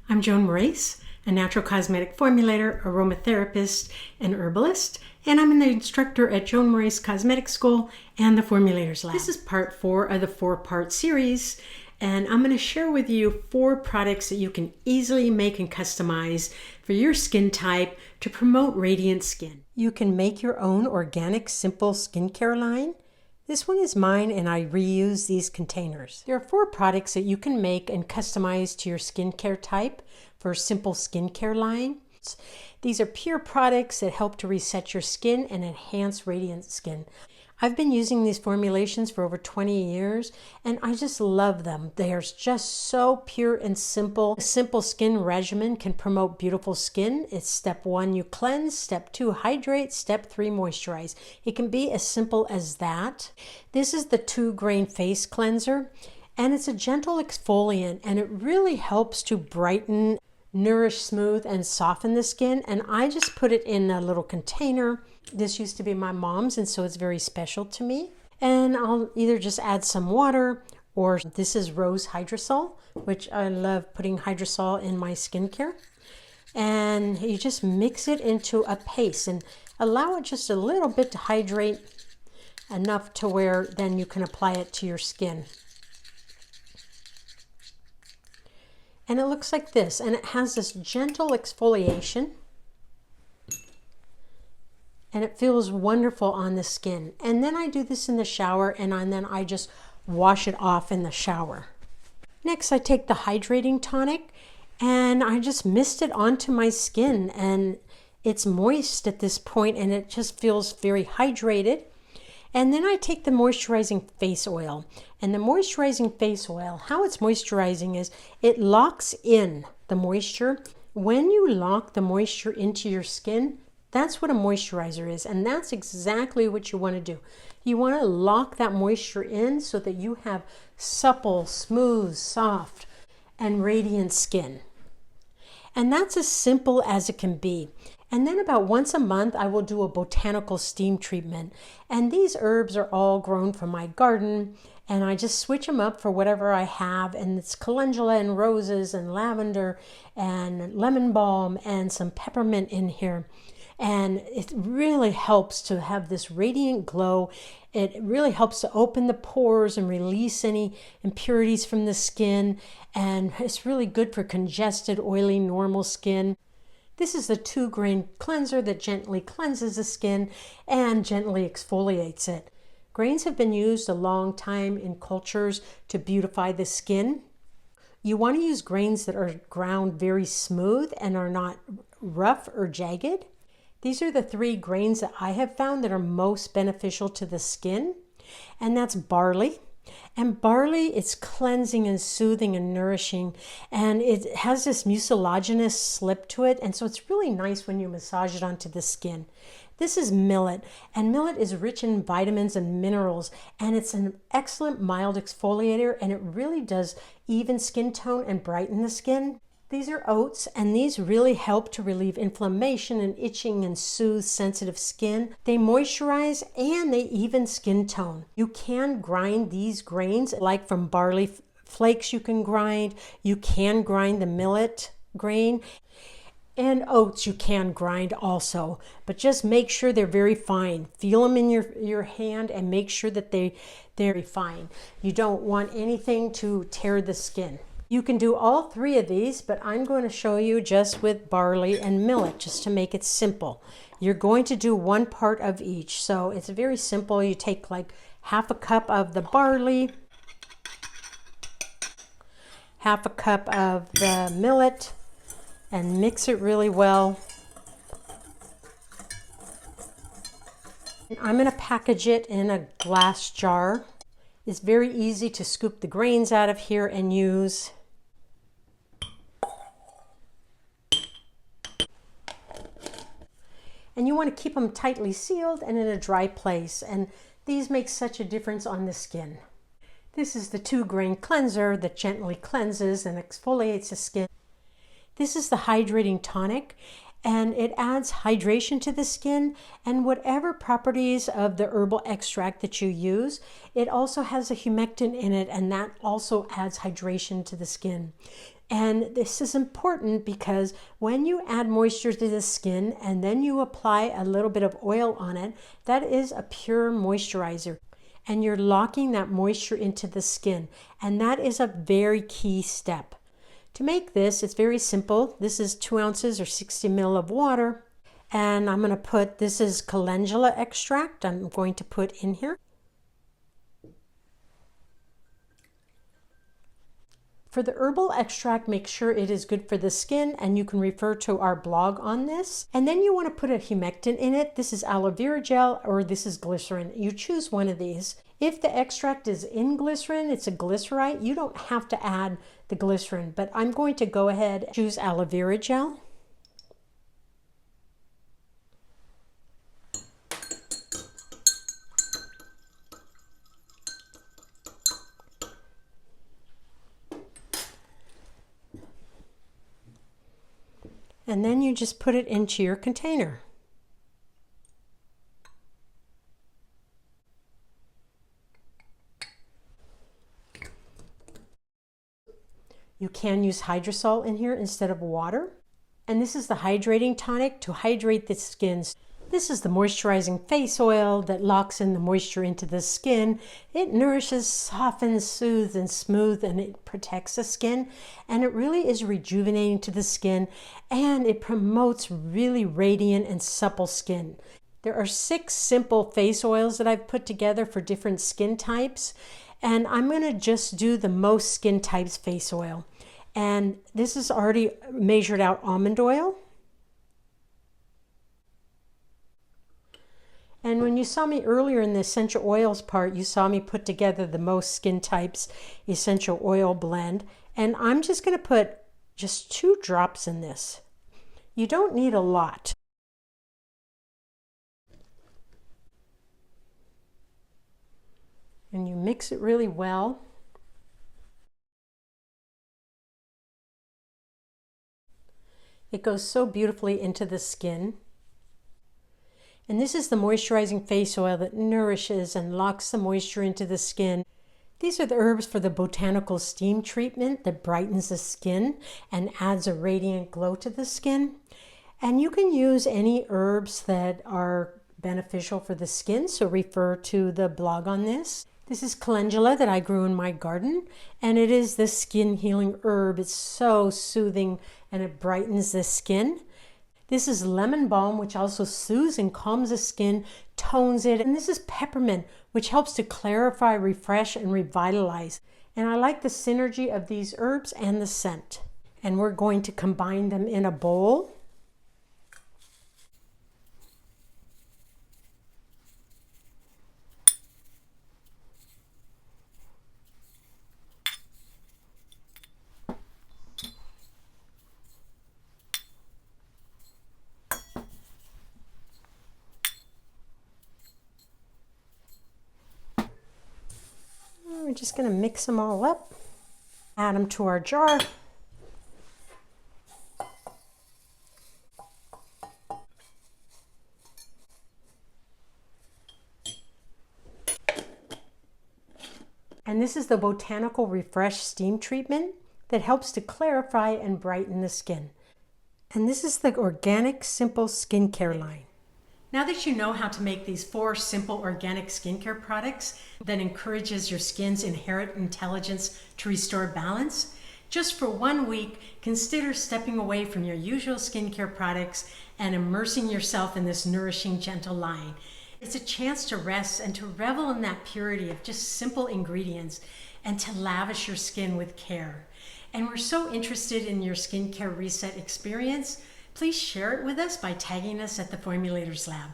I'm Joan, a natural cosmetic formulator, aromatherapist, and herbalist, and I'm an instructor at Joan Morace Cosmetic School and the Formulators Lab. This is part 4 of the 4-part series, and I'm going to share with you 4 products that you can easily make and customize for your skin type to promote radiant skin. You can make your own organic, simple skincare line. This one is mine and I reuse these containers. There are 4 products that you can make and customize to your skincare type for a simple skincare line. These are pure products that help to reset your skin and enhance radiant skin. I've been using these formulations for over 20 years and I just love them. They are just so pure and simple. A simple skin regimen can promote beautiful skin. It's step 1, you cleanse. Step 2, hydrate. Step 3, moisturize. It can be as simple as that. This is the 2-grain face cleanser and it's a gentle exfoliant and it really helps to brighten, nourish, smooth, and soften the skin. And I just put it in a little container. This used to be my mom's, and so it's very special to me. And I'll either just add some water, or this is rose hydrosol, which I love putting hydrosol in my skincare. And you just mix it into a paste and allow it just a little bit to hydrate, enough to where then you can apply it to your skin. And it looks like this, and it has this gentle exfoliation. And it feels wonderful on the skin. And then I do this in the shower and then I just wash it off in the shower. Next, I take the hydrating tonic and I just mist it onto my skin, and it's moist at this point and it just feels very hydrated. And then I take the moisturizing face oil, and the moisturizing face oil, how it's moisturizing is it locks in the moisture. When you lock the moisture into your skin, that's what a moisturizer is, and that's exactly what you want to do. You want to lock that moisture in so that you have supple, smooth, soft, and radiant skin. And that's as simple as it can be. And then about once a month, I will do a botanical steam treatment. And these herbs are all grown from my garden, and I just switch them up for whatever I have. And it's calendula and roses and lavender and lemon balm and some peppermint in here. And it really helps to have this radiant glow. It really helps to open the pores and release any impurities from the skin. And it's really good for congested, oily, normal skin. This is the 2-grain cleanser that gently cleanses the skin and gently exfoliates it. Grains have been used a long time in cultures to beautify the skin. You want to use grains that are ground very smooth and are not rough or jagged. These are the 3 grains that I have found that are most beneficial to the skin, and that's barley. And barley is cleansing and soothing and nourishing, and it has this mucilaginous slip to it, and so it's really nice when you massage it onto the skin. This is millet, and millet is rich in vitamins and minerals, and it's an excellent mild exfoliator, and it really does even skin tone and brighten the skin. These are oats, and these really help to relieve inflammation and itching and soothe sensitive skin. They moisturize and they even skin tone. You can grind these grains, like from barley flakes you can grind. You can grind the millet grain. And oats you can grind also, but just make sure they're very fine. Feel them in your hand and make sure that they're very fine. You don't want anything to tear the skin. You can do all 3 of these, but I'm going to show you just with barley and millet, just to make it simple. You're going to do 1 part of each, so it's very simple. You take like half a cup of the barley, half a cup of the millet, and mix it really well. I'm going to package it in a glass jar. It's very easy to scoop the grains out of here and use. And you want to keep them tightly sealed and in a dry place. And these make such a difference on the skin. This is the 2-grain cleanser that gently cleanses and exfoliates the skin. This is the hydrating tonic, and it adds hydration to the skin and whatever properties of the herbal extract that you use. It also has a humectant in it, and that also adds hydration to the skin. And this is important because when you add moisture to the skin and then you apply a little bit of oil on it, that is a pure moisturizer. And you're locking that moisture into the skin. And that is a very key step. To make this, it's very simple. This is 2 ounces or 60 ml of water. And I'm going to put, this is calendula extract, I'm going to put in here. For the herbal extract, make sure it is good for the skin, and you can refer to our blog on this. And then you want to put a humectant in it. This is aloe vera gel or this is glycerin. You choose one of these. If the extract is in glycerin, it's a glycerite, you don't have to add the glycerin, but I'm going to go ahead and choose aloe vera gel. And then you just put it into your container. You can use hydrosol in here instead of water. And this is the hydrating tonic to hydrate the skin. This is the moisturizing face oil that locks in the moisture into the skin. It nourishes, softens, soothes, and smooths, and it protects the skin. And it really is rejuvenating to the skin, and it promotes really radiant and supple skin. There are 6 simple face oils that I've put together for different skin types. And I'm going to just do the most skin types face oil. And this is already measured out almond oil. And when you saw me earlier in the essential oils part, you saw me put together the most skin types essential oil blend. And I'm just going to put just 2 drops in this. You don't need a lot. And you mix it really well. It goes so beautifully into the skin. And this is the moisturizing face oil that nourishes and locks the moisture into the skin. These are the herbs for the botanical steam treatment that brightens the skin and adds a radiant glow to the skin. And you can use any herbs that are beneficial for the skin, so refer to the blog on this. This is calendula that I grew in my garden, and it is the skin healing herb. It's so soothing and it brightens the skin. This is lemon balm, which also soothes and calms the skin, tones it. And this is peppermint, which helps to clarify, refresh, and revitalize. And I like the synergy of these herbs and the scent. And we're going to combine them in a bowl. We're just going to mix them all up, add them to our jar. And this is the Botanical Refresh Steam Treatment that helps to clarify and brighten the skin. And this is the Organic Simple Skincare line. Now that you know how to make these 4 simple organic skincare products that encourages your skin's inherent intelligence to restore balance, just for 1 week, consider stepping away from your usual skincare products and immersing yourself in this nourishing, gentle line. It's a chance to rest and to revel in that purity of just simple ingredients and to lavish your skin with care. And we're so interested in your skincare reset experience. Please share it with us by tagging us at the Formulators Lab.